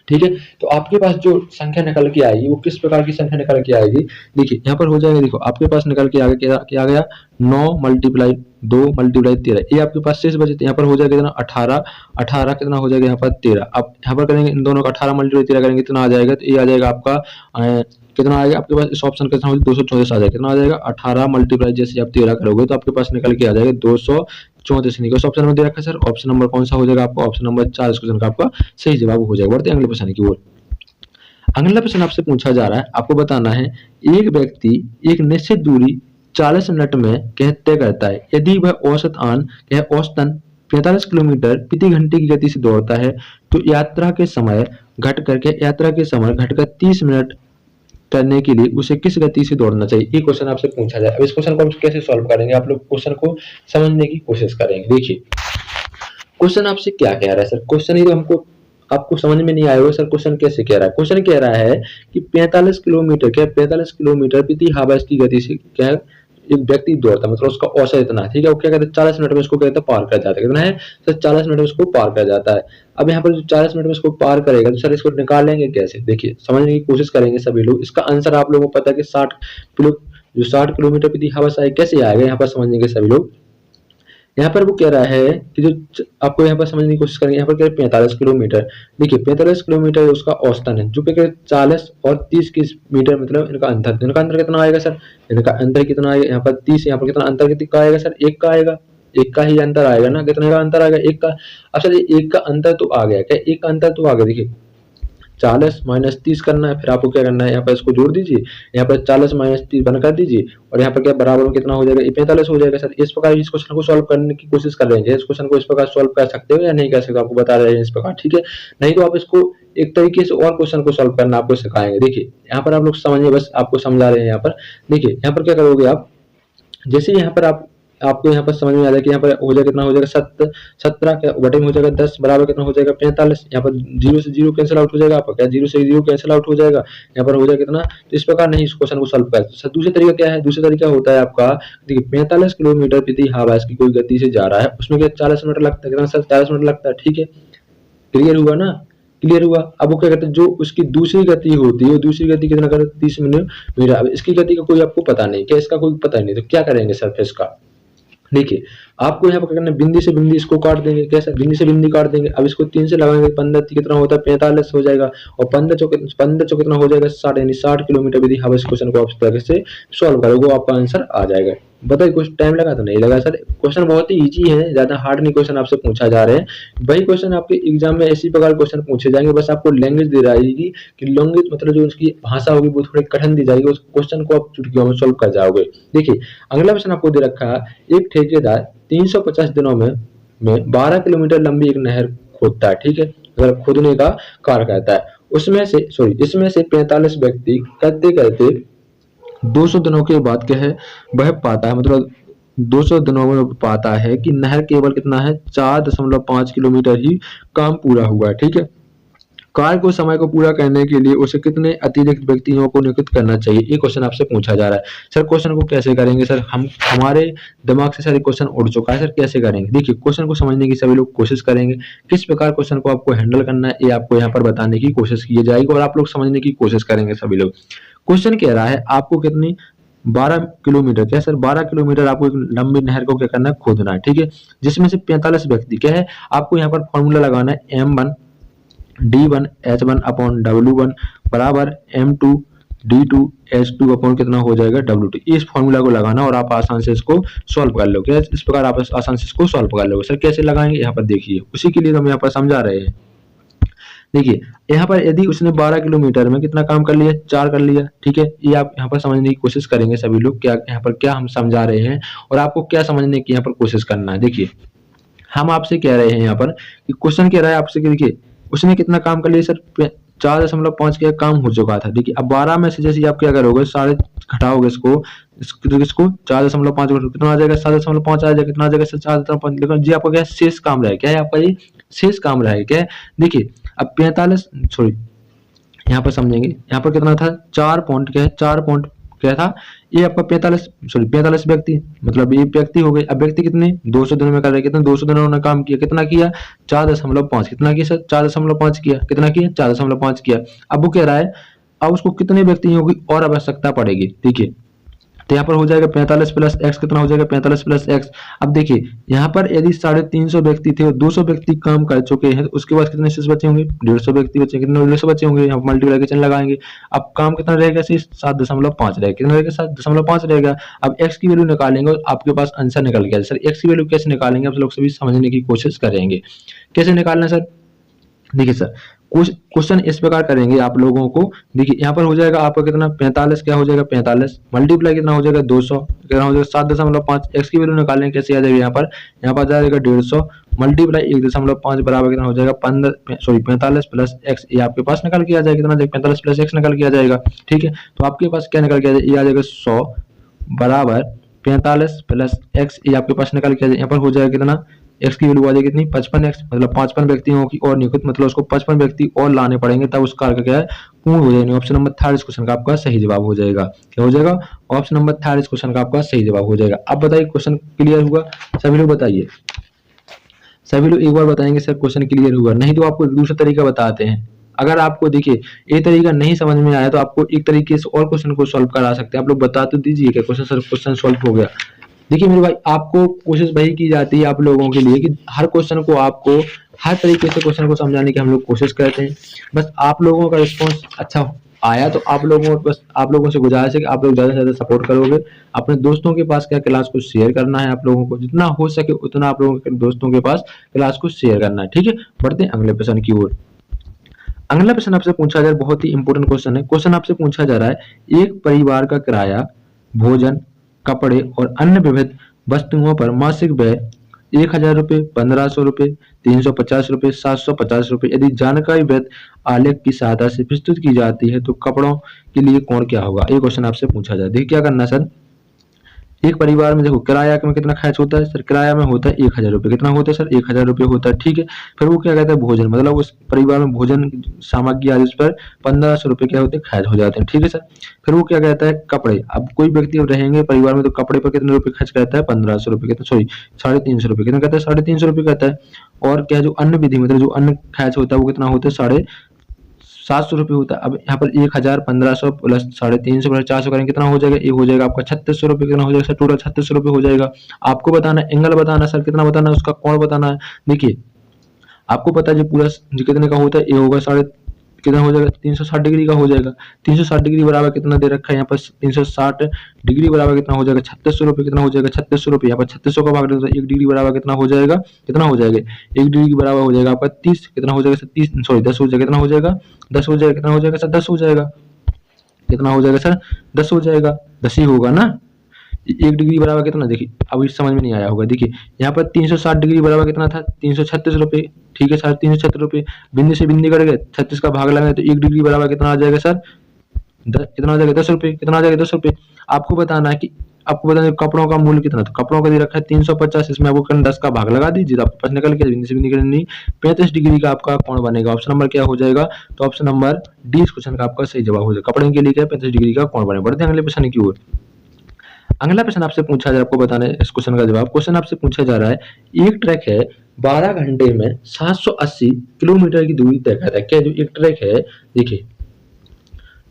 ठीक है, तो आपके पास जो संख्या निकल के आएगी वो किस प्रकार की संख्या निकल के आएगी, देखिए यहाँ पर हो जाएगा, देखो आपके पास निकल के आगे क्या आ गया 9 × 2 × 13, ये आपके पास शेष बचे, यहाँ पर हो जाएगा कितना 18, 18 कितना हो जाएगा यहाँ पर 13। अब यहाँ पर करेंगे इन दोनों का 18 × 13 करेंगे कितना आ जाएगा, तो ये आ जाएगा आपका कितना आएगा आपके पास, इस ऑप्शन कितना हो 234 आ जाएगा, कितना आ जाएगा 18 × जैसे आप 13 करोगे तो आपके पास निकल के आ जाएगा 234 निकल। ऑप्शन में दे रखा है सर, ऑप्शन नंबर कौन सा हो जाएगा आपका, ऑप्शन नंबर 4 इस क्वेश्चन का आपका सही जवाब हो जाएगा। बढ़ते हैं अगले प्रश्न की ओर। अगला प्रश्न आपसे पूछा जा रहा है, आपको बताना है एक व्यक्ति एक निश्चित दूरी 40 मिनट में तय करता है। यदि वह औसतन 45 किलोमीटर प्रति घंटे की गति से दौड़ता है तो यात्रा के समय घटकर 30 मिनट करने के लिए उसे किस गति से दौड़ना चाहिए। ये क्वेश्चन आपसे पूछा जाए। अब इस क्वेश्चन को हम कैसे सॉल्व करेंगे, आप लोग क्वेश्चन को समझने की कोशिश करेंगे। देखिए क्वेश्चन आपसे क्या कह रहा है सर, क्वेश्चन ही तो हमको आपको समझ में नहीं आएगा सर क्वेश्चन कैसे कह रहा है। क्वेश्चन कह रहा है कि 45 किलोमीटर प्रति आवर्स की गति से क्या है एक व्यक्ति दौड़ता है, मतलब उसका औसत इतना है। ठीक है, वो क्या कहते हैं 40 मिनट में इसको कहते हैं पार कर जाता है, कितना है सर 40 मिनट में इसको पार कर जाता है। अब यहाँ पर जो 40 मिनट में इसको पार करेगा तो सर इसको निकालेंगे कैसे, देखिए समझने की कोशिश करेंगे सभी लोग। इसका आंसर आप लोगों को पता है कि 60 किलोमीटर प्रति आवर्स कैसे आएगा, यहाँ पर समझेंगे सभी लोग। यहाँ पर वो कह रहा है कि जो आपको यहाँ पर समझने की कोशिश करेंगे, यहाँ पर कह रहे 45 किलोमीटर। देखिए 45 किलोमीटर उसका औसतन है, जो पे 40 और 30 की मीटर मतलब इनका अंतर कितना आएगा सर, इनका अंतर कितना आएगा यहाँ पर 30, यहाँ पर कितना अंतर कितना आएगा सर 1 का आएगा, 1 का ही अंतर आएगा ना, कितने का अंतर आएगा 1 का। अब सर 1 का अंतर तो आ गया, क्या 1 का अंतर तो आ गया। देखिए 40 - 30 करना है, फिर आपको क्या करना है यहाँ पर इसको जोड़ दीजिए, यहाँ पर 40 - 30 बना कर दीजिए और यहाँ पर क्या बराबर में कितना हो जाएगा 45 हो जाएगा सर। इस प्रकार इस क्वेश्चन को सॉल्व करने की कोशिश कर रहे हैं, इस क्वेश्चन को इस प्रकार सॉल्व कर सकते हो या नहीं कर सकते आपको बता रहे हैं इस प्रकार। ठीक है, नहीं तो आप इसको एक तरीके से और क्वेश्चन को सॉल्व करना आपको सिखाएंगे। देखिए यहाँ पर आप लोग समझिए, बस आपको समझा रहे हैं। यहाँ पर देखिए यहाँ पर क्या करोगे आप, जैसे यहाँ पर आपको यहाँ पर समझ में आ जाए कि यहाँ पर हो जाएगा कितना हो जाएगा 17 के बटे में हो जाएगा 10 बराबर कितना हो जाएगा 45। यहाँ पर 0 से 0 कैंसिल आउट हो जाएगा आपका, क्या 0 से 0 कैंसिल आउट हो जाएगा, यहाँ पर हो जाएगा कितना। तो इस प्रकार नहीं इस क्वेश्चन को सॉल्व कर। दूसरा तरीका क्या है, दूसरा तरीका होता है आपका, देखिए 45 किलोमीटर प्रति आवर्स की कोई गति से जा रहा है, उसमें क्या 40 मिनट लगता है, कितना सर 40 मिनट लगता है। ठीक है, क्लियर हुआ ना, क्लियर हुआ। अब वो क्या करते हैं, जो उसकी दूसरी गति होती है वो दूसरी गति कितना कर 30 मीटर। अब इसकी गति का कोई आपको पता नहीं, क्या इसका कोई पता नहीं, तो क्या करेंगे सरफेस का। देखिए आपको यहाँ पर क्या करना है, बिंदी से बिंदी इसको काट देंगे। कैसे, बिंदी से बिंदी काट देंगे। अब इसको 3 से लगाएंगे, 15 कितना होता है 45 हो जाएगा, और 15 चौक कितना हो जाएगा 60, यानी 60 किलोमीटर विधि। अब इस क्वेश्चन को आप इस तरह से सॉल्व करोगे, आपका आंसर आ जाएगा। बताइए कुछ टाइम लगा तो नहीं लगा सर। क्वेश्चन बहुत ही इजी है, ज्यादा हार्ड नहीं क्वेश्चन आपसे पूछा जा रहे हैं। वही क्वेश्चन आपके एग्जाम में इसी प्रकार क्वेश्चन पूछे जाएंगे, बस आपको लैंग्वेज दे जाएगी कि लैंग्वेज मतलब जो उसकी भाषा होगी वो थोड़ी कठिन दी जाएगी, उस क्वेश्चन को आप चुटकियों में सॉल्व कर जाओगे। देखिए अगला क्वेश्चन आपको दे रखा है, एक ठेकेदार 350 दिनों में 12 किलोमीटर लंबी एक नहर खोदता है। ठीक है, अगर खोदने का कार्य करता है, इसमें से 45 व्यक्ति करते करते 200 दिनों के बाद क्या है वह पाता है, मतलब 200 दिनों में पाता है कि नहर केवल कितना है 4.5 किलोमीटर ही काम पूरा हुआ है। ठीक है, कार्य को समय को पूरा करने के लिए उसे कितने अतिरिक्त व्यक्तियों को नियुक्त करना चाहिए, ये क्वेश्चन आपसे पूछा जा रहा है। सर क्वेश्चन को कैसे करेंगे सर, हम हमारे दिमाग से सर क्वेश्चन उड़ चुका है सर, कैसे करेंगे। देखिए क्वेश्चन को समझने की सभी लोग कोशिश करेंगे, किस प्रकार क्वेश्चन को आपको हैंडल करना है ये आपको यहाँ पर बताने की कोशिश की जाएगी, और आप लोग समझने की कोशिश करेंगे सभी लोग। क्वेश्चन कह रहा है आपको कितनी 12 किलोमीटर, क्या सर 12 किलोमीटर आपको एक लंबी नहर को क्या करना है खोदना है। ठीक है, जिसमें से 45 व्यक्ति, क्या है आपको यहाँ पर फॉर्मूला लगाना है M1 D1 H1 upon W1 बराबर M2 D2 H2 अपॉन कितना हो जाएगा W2। इस फॉर्मूला को लगाना और आप आसान से इसको सॉल्व कर लोगे। इस प्रकार आप आसान से इसको सॉल्व कर लोगे। सर कैसे लगाएंगे यहाँ पर देखिए, उसी के लिए हम यहाँ पर समझा रहे हैं। देखिए यहाँ पर यदि उसने 12 किलोमीटर में कितना काम कर लिया 4 कर लिया। ठीक है, ये आप यहाँ पर समझने की कोशिश करेंगे सभी लोग, क्या यहाँ पर क्या हम समझा रहे हैं और आपको क्या समझने की यहाँ पर कोशिश करना है। देखिए हम आपसे कह रहे हैं यहाँ पर कि क्वेश्चन कह रहा है आपसे कि देखिए उसने कितना काम कर लिया सर 4.5 का काम हो चुका था। देखिए अब 12 में से जैसे आप क्या करोगे सारे घटाओगे इसको 4.5 कितना आ जाएगा 7.5 आ जाएगा, कितना आ जाएगा सर 4.5। लेकिन जी आपका क्या है शेष काम रहे, क्या है आपका ये शेष काम रहे, क्या है। देखिए अब 45 सॉरी यहाँ पर समझेंगे, यहाँ पर कितना था 4 पॉइंट, क्या है 4 पॉइंट क्या था ये आपका 45 व्यक्ति, मतलब ये व्यक्ति हो गए। अब व्यक्ति कितने 200 दिनों में कर रहे, कितने 200 दिनों में काम किया, कितना किया 4.5, कितना किया सर 4.5 किया, कितना किया 4.5 किया। अब वो कह रहा है अब उसको कितने व्यक्तियों की और आवश्यकता पड़ेगी। देखिए तो यहाँ पर हो जाएगा 45 प्लस एक्स, कितना हो जाएगा 45 प्लस एक्स। अब देखिए यहाँ पर यदि 350 व्यक्ति थे और 200 व्यक्ति काम कर चुके हैं, तो उसके बाद कितने शेष बचे होंगे 150 व्यक्ति बचे, कितने 150 बचे होंगे, यहाँ मल्टीप्लिकेशन लगाएंगे। अब काम कितना रहेगा शेष 7.5 रहेगा, कितना रहेगा 7.5 रहेगा। अब एक्स की वैल्यू निकालेंगे और आपके पास आंसर निकल गया। सर एक्स की वैल्यू कैसे निकालेंगे आप लोग सभी समझने की कोशिश करेंगे, कैसे निकालना सर। देखिए सर क्वेश्चन इस प्रकार करेंगे आप लोगों को। देखिए यहाँ पर हो जाएगा आपका कितना 45, क्या हो जाएगा 45 मल्टीप्लाई कितना हो जाएगा 200, कितना हो जाएगा 7.5। एक्स की वैल्यू निकालेंगे कैसे आ जाएगा, यहाँ पर आ जाएगा 150 मल्टीप्लाई 1.5 बराबर कितना हो जाएगा 45 प्लस एक्स। ये आपके पास निकल के आ जाएगा, कितना 45 प्लस एक्स निकल के आ जाएगा। ठीक है, तो आपके पास क्या निकल के आ जाएगा, ये आ जाएगा 100 बराबर 45 प्लस एक्स, ये आपके पास निकल के आ जाएगा। यहाँ पर हो जाएगा कितना एक्स की वैल्यू आ जाएगी कितनी 55x, मतलब 55 व्यक्तियों की और नियुक्त, मतलब उसको 55 व्यक्ति और लाने पड़ेंगे तब उस कार्य का क्या है पूर्ण हो जाएगा। ऑप्शन नंबर 3 इस क्वेश्चन का आपका सही जवाब हो जाएगा। क्या हो जाएगा, ऑप्शन नंबर 3 इस क्वेश्चन का आपका सही जवाब हो जाएगा। अब बताइए क्वेश्चन क्लियर हुआ सभी लोग, बताइए सभी लोग एक बार बताएंगे सर क्वेश्चन क्लियर हुआ, नहीं तो आपको दूसरा तरीका बताते हैं। अगर आपको देखिए ये तरीका नहीं समझ में आया तो आपको एक तरीके से और क्वेश्चन को सॉल्व करा सकते हैं। आप लोग बता तो दीजिए क्या क्वेश्चन सर क्वेश्चन सॉल्व हो गया। देखिए मेरे भाई आपको कोशिश वही की जाती है आप लोगों के लिए कि हर क्वेश्चन को आपको हर तरीके से क्वेश्चन को समझाने की हम लोग कोशिश करते हैं। बस आप लोगों का रिस्पॉन्स अच्छा आया तो आप लोगों से गुजारिश है कि आप लोग ज्यादा से ज्यादा सपोर्ट करोगे। अपने दोस्तों के पास क्या क्लास को शेयर करना है, आप लोगों को जितना हो सके उतना आप लोगों के दोस्तों के पास क्लास को शेयर करना है। ठीक है, बढ़ते हैं अगले प्रश्न की ओर। अगला प्रश्न आपसे पूछा जा रहा है, बहुत ही इंपॉर्टेंट क्वेश्चन है। क्वेश्चन आपसे पूछा जा रहा है एक परिवार का किराया, भोजन, कपड़े और अन्य विविध वस्तुओं पर मासिक व्यय 1000 रुपये, 1500 रुपये, 350 रुपये, 750 रुपये यदि जानकारी व्यय आलेख की सहायता से प्रस्तुत की जाती है तो कपड़ों के लिए कोण क्या होगा। ये क्वेश्चन आपसे पूछा जाए। देखिए क्या करना सर, एक परिवार में देखो किराया में कितना खर्च होता है सर, किराया में होता है 1000 रुपये। कितना होता है सर, 1000 रुपये होता है, ठीक है। फिर वो क्या कहता है भोजन, मतलब उस परिवार में भोजन सामग्री आदि उस पर 1500 रुपये क्या होते हैं खर्च हो जाते हैं, ठीक है सर। फिर वो क्या कहता है कपड़े, अब कोई व्यक्ति रहेंगे परिवार में तो कपड़े पर कितने रुपए खर्च करता है 1500 रुपये, कितना सॉरी 350 रुपये, कितना कहता है 350 रुपये कहता है। और क्या जो अन्न विधि मतलब जो अन्न खर्च होता है वो कितना होता है 750 रुपये होता है। अब यहाँ पर 1000 1500 प्लस 350 प्लस 400 करेंगे कितना हो जाएगा, ये हो जाएगा आपका 3600 रुपये। कितना हो जाएगा सर, टोटल 3600 रुपये हो जाएगा। आपको बताना है एंगल बताना है सर, कितना बताना है उसका कोण बताना है। देखिए आपको पता है जो पूरा जो कितने का होता है ये होगा कितना हो जाएगा 360 डिग्री का हो जाएगा। 360 डिग्री बराबर कितना दे रखा है यहाँ पर 360 डिग्री बराबर कितना हो जाएगा 3600 रुपये। कितना हो जाएगा 3600 रुपये, यहाँ पर 3600 का भाग देते हैं 1 डिग्री बराबर कितना हो जाएगा, कितना हो जाएगा 1 डिग्री बराबर हो जाएगा आपका 30। कितना हो जाएगा 30 सॉरी 10 हो जाएगा, कितना हो जाएगा 10 हो जाएगा। कितना हो जाएगा सर 10 हो जाएगा, कितना हो जाएगा सर 10 हो जाएगा, 10 ही होगा ना। 1 डिग्री बराबर कितना, देखिए अब इस समझ में नहीं आया होगा। देखिए यहाँ पर 360 डिग्री बराबर कितना था 336 रुपये, ठीक है सर 336 रुपये। बिंदु से बिंदु करेंगे 36 का भाग लगाए तो 1 डिग्री बराबर कितना आ जाएगा सर, कितना आ जाएगा 10 रुपये। कितना आ जाएगा 10 रुपये। आपको बताना है कि आपको बताना है कपड़ों का मूल्य कितना, तो कपड़ों का दे रखा है 350, इसमें आपको करना 10 का भाग लगा दीजिए, आपके पास निकल के बिंदु से बिंदु करनी 35 डिग्री का आपका कोण बनेगा। ऑप्शन नंबर क्या हो जाएगा, तो ऑप्शन नंबर डी इस क्वेश्चन का आपका सही जवाब हो जाएगा। कपड़े के लिए क्या 35 डिग्री का कोण बने। बढ़ते हैं अगले प्रश्न की ओर। अगला प्रश्न आपसे पूछा जा रहा है, आपको बताना है इस क्वेश्चन का जवाब। क्वेश्चन आपसे पूछा जा रहा है, एक ट्रैक है 12 घंटे में 780 किलोमीटर की दूरी तय करता है। क्या जो एक ट्रैक है, देखिए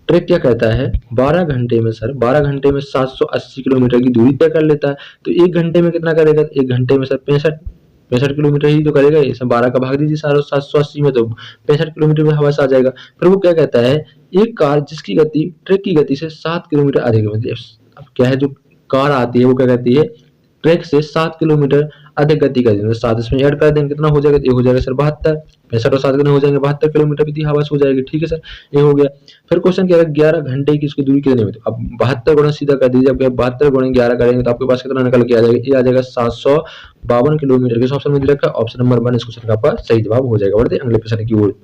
ट्रैक क्या कहता है 12 घंटे में सर 12 घंटे में 780 किलोमीटर की दूरी तय कर लेता है। तो 1 घंटे में कितना करेगा, 1 घंटे में सर 65 किलोमीटर ही तो करेगा। ये सब 12 का भाग दीजिए सारा 780 में, तो 65 किलोमीटर में हवा से आ जाएगा। फिर वो क्या कहता है, एक कार जिसकी गति ट्रैक की गति से 7 किलोमीटर अधिक, मतलब अब क्या है जो कार आती है वो क्या कहती है ट्रैक से 7 किलोमीटर अधिक गति कर देंगे, 7 इसमें ऐड कर देंगे कितना हो जाएगा, ये हो जाएगा सर 72। 65 और 7 कितने हो जाएंगे 72 किलोमीटर की हवा से हो जाएगी, ठीक है सर ये हो गया। फिर क्वेश्चन क्या है 11 घंटे की इसकी दूरी कितनी है, अब 72 गुणा सीधा कर दीजिए। अब 72 गुणा 11 करेंगे तो आपके पास कितना निकल के आ जाएगा, ये आ जाएगा 752 किलोमीटर। किस ऑप्शन में दे रखा है, ऑप्शन नंबर 1 इस क्वेश्चन का आपका सही जवाब हो जाएगा। बढ़ते अगले प्रश्न की ओर।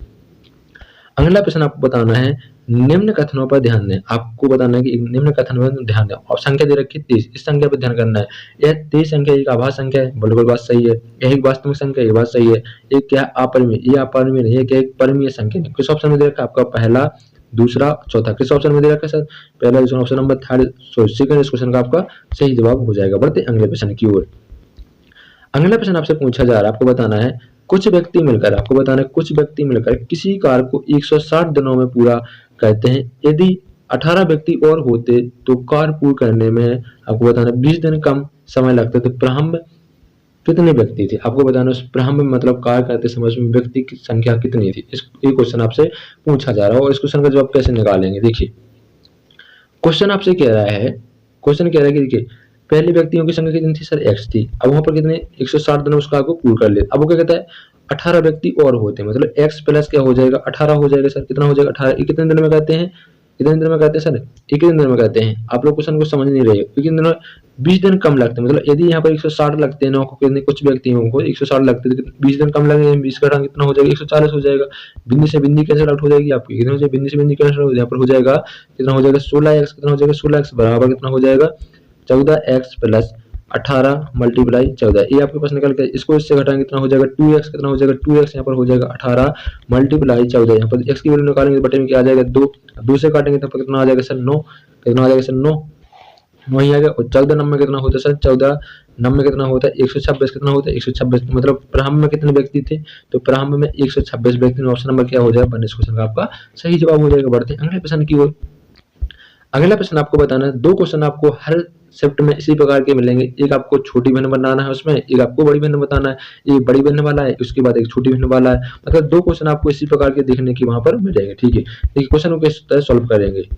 अगला प्रश्न आपको बताना है, निम्न कथनों पर ध्यान दें। आपको बताना है कि निम्न कथन पर ध्यान दें। और संख्या दे रखी है 23, इस संख्या पर ध्यान करना है। यह 23 संख्या एक आभास संख्या है, बिल्कुल बात सही है। यह एक वास्तविक संख्या, ये बात सही है। एक क्या है अपरिमेय, ये अपरिमेय नहीं है, क्या एक परिमेय संख्या है। किस ऑप्शन में दे रखा है आपका पहला दूसरा चौथा, किस ऑप्शन में दे रखा है सर पहला दूसरा, ऑप्शन नंबर 3 सॉरी सेकंड इस क्वेश्चन का आपका सही जवाब हो जाएगा। बढ़ते अगले प्रश्न की ओर। अगला प्रश्न आपसे पूछा जा रहा है, आपको बताना है कुछ व्यक्ति मिलकर, आपको बताना है कुछ व्यक्ति मिलकर किसी कार्य को 160 दिनों में पूरा करते हैं। यदि 18 व्यक्ति और होते तो कार्य पूर्ण करने में आपको बताना 20 दिन कम समय लगता। तो प्रारंभ कितने व्यक्ति थे, आपको बताना उस प्रारंभ में मतलब कार्य करते समय उसमें व्यक्ति की संख्या कितनी थी। इस क्वेश्चन आपसे पूछा जा रहा है और इस क्वेश्चन का जवाब कैसे निकालेंगे। देखिए क्वेश्चन आपसे कह रहा है, क्वेश्चन कह रहा है कि देखिए पहले व्यक्तियों की संख्या कितनी थी सर x थी। अब वहां पर कितने 160 दिन उसका को पूर्ण कर ले। अब वो क्या कहता है 18 व्यक्ति और होते हैं, मतलब x प्लस क्या हो जाएगा 18 हो जाएगा सर। कितना हो जाएगा 18, कितने दिन में कहते हैं, कितने दिन में कहते हैं सर, कितने दिन में कहते हैं। आप लोग क्वेश्चन को समझ नहीं रहे, कितने दिन में 20 दिन कम लगते हैं। मतलब यदि यहाँ पर 160 लगते हैं ना कितने कुछ व्यक्तियों को 160 लगते हैं, 20 दिन कम लगेंगे, 20 का कितना हो जाएगा 140 हो जाएगा। बिंदु से बिंदु कैंसिल आउट हो जाएगी आपकी, कितना हो जाएगा बिंदु से बिंदु कैंसिल हो, यहाँ पर हो जाएगा कितना हो जाएगा 16x, कितना हो जाएगा 16x बराबर कितना हो जाएगा 14x प्लस 18 मल्टीप्लाई 14, ये आपके पास निकल के इसको इससे घटाएंगे कितना हो जाएगा 2x, कितना हो जाएगा 2x, यहाँ पर हो जाएगा 18 मल्टीप्लाई 14। यहाँ पर x की वैल्यू निकालेंगे बटे में क्या आ जाएगा 2 से काटेंगे तब कितना आ जाएगा सर 9, कितना आ जाएगा सर 9 ही आ गया। और 14 नंबर कितना होता है सर 14 नंबर कितना होता है 126, कितना होता है 126, मतलब प्रारंभ में कितने व्यक्ति थे, तो प्रारंभ में 126 व्यक्ति। ऑप्शन नंबर क्या हो जाएगा 1 क्वेश्चन का आपका सही जवाब हो जाएगा। बढ़ते अगले प्रश्न की ओर। अगला प्रश्न आपको बताना है, 2 क्वेश्चन आपको हर शिफ्ट में इसी प्रकार के मिलेंगे। एक आपको छोटी भिन्न बनाना है उसमें, एक आपको बड़ी भिन्न बताना है। एक बड़ी भिन्न वाला है उसके बाद एक छोटी भिन्न वाला है, मतलब 2 क्वेश्चन आपको इसी प्रकार के देखने की वहां पर मिलेंगे, ठीक है। देखिए क्वेश्चन को किस तरह सॉल्व करेंगे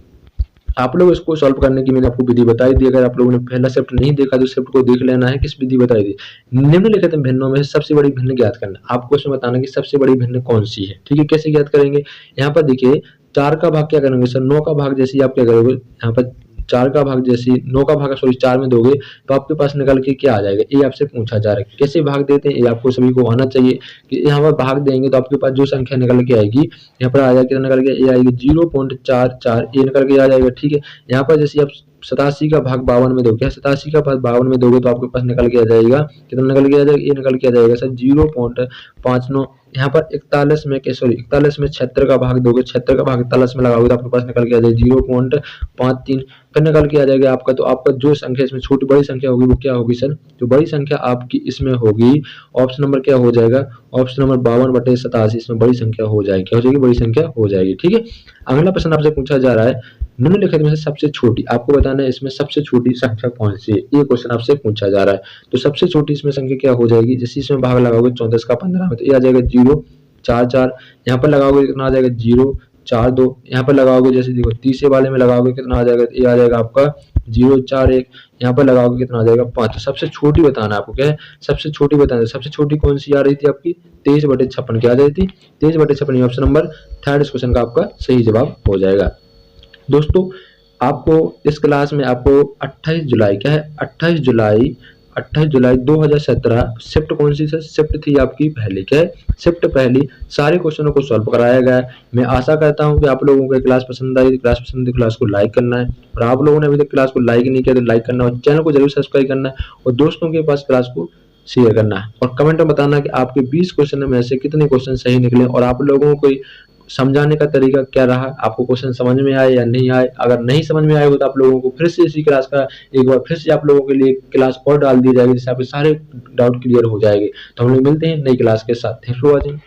आप लोग। इसको सॉल्व करने की मैंने आपको विधि बताई दी। अगर आप लोगों ने पहला शिफ्ट नहीं देखा तो शिफ्ट को देख लेना है, किस विधि बताई दी। निम्नलिखित भिन्नों में सबसे बड़ी भिन्न ज्ञात करना, आपको इसमें बताना कि सबसे बड़ी भिन्न कौन सी है, ठीक है। कैसे ज्ञात करेंगे, यहाँ पर देखिए 4 का भाग क्या करेंगे सर 9 का भाग जैसे आप क्या करोगे, यहाँ पर 4 का भाग जैसे 9 का भाग सॉरी 4 में दोगे तो आपके पास निकल के क्या आ जाएगा, ये आपसे पूछा जा रहा है। कैसे भाग देते हैं ये आपको सभी को आना चाहिए कि यहाँ पर भाग देंगे तो आपके पास जो संख्या निकल के आएगी यहाँ पर आ जाएगी, निकल के ये आएगी 0.44 ये निकल के आ जाएगा, ठीक है। यहाँ पर जैसे आप 87 का भाग 52 में दोगे, 87 का भाग 52 में दोगे तो आपके पास निकल के आ जाएगा, कितना निकल के आ जाएगा, ये निकल के आ जाएगा सर 0.59। यहाँ पर 41 में 41 में 76 का भाग दोगे, 76 का भाग 41 में लगाओगे तो आपके पास निकल के आ जाएगा 0.53, फिर निकल के आ जाएगा आपका। तो आपका जो संख्या इसमें छोटी बड़ी संख्या होगी वो क्या होगी सर, जो बड़ी संख्या आपकी इसमें होगी, ऑप्शन नंबर क्या हो जाएगा, ऑप्शन नंबर 52/87 इसमें बड़ी संख्या हो जाएगी, क्या हो जाएगी, बड़ी संख्या हो जाएगी। ठीक है, अगला प्रश्न आपसे पूछा जा रहा है, निम्नलिखित में से सबसे छोटी, आपको बताना है इसमें सबसे छोटी संख्या कौन सी है, ये क्वेश्चन आपसे पूछा जा रहा है। तो सबसे छोटी इसमें संख्या क्या हो जाएगी, जैसे इसमें भाग लगाओगे 34 का 15 में तो ये आ जाएगा 044, यहाँ पर लगाओगे कितना आ जाएगा 042, यहाँ पर लगाओगे जैसे देखो तीसरे वाले में लगाओगे कितना आ जाएगा, ये आ जाएगा आपका 041, यहाँ पर लगाओगे कितना आ जाएगा 5। तो सबसे छोटी बताना आपको क्या है, सबसे छोटी बताना, सबसे छोटी कौन सी आ रही थी आपकी 23/56 क्या आ रही थी, 23/56, ऑप्शन नंबर थर्ड इस क्वेश्चन का आपका सही जवाब हो जाएगा। दोस्तों आपको इस क्लास में आपको 28 जुलाई क्या है, 28 जुलाई 2017 शिफ्ट कौन सी सर, शिफ्ट थी आपकी पहली, क्या है, शिफ्ट पहली, सारे क्वेश्चनों को सॉल्व कराया गया है। मैं आशा करता हूं कि आप लोगों को क्लास पसंद आई, क्लास पसंद आई क्लास को लाइक करना है, और आप लोगों ने अभी तक क्लास को लाइक नहीं किया तो लाइक करना है, और चैनल को जरूर सब्सक्राइब करना है, और दोस्तों के पास क्लास को शेयर करना है, और कमेंट में बताना कि आपके 20 क्वेश्चन में से कितने क्वेश्चन सही निकले, और आप लोगों को समझाने का तरीका क्या रहा, आपको क्वेश्चन समझ में आए या नहीं आए। अगर नहीं समझ में आए हो तो आप लोगों को फिर से इसी क्लास का एक बार फिर से आप लोगों के लिए क्लास और डाल दी जाएगी, जिससे आपके सारे डाउट क्लियर हो जाएंगे। तो हम लोग मिलते हैं नई क्लास के साथ। Thanks for watching.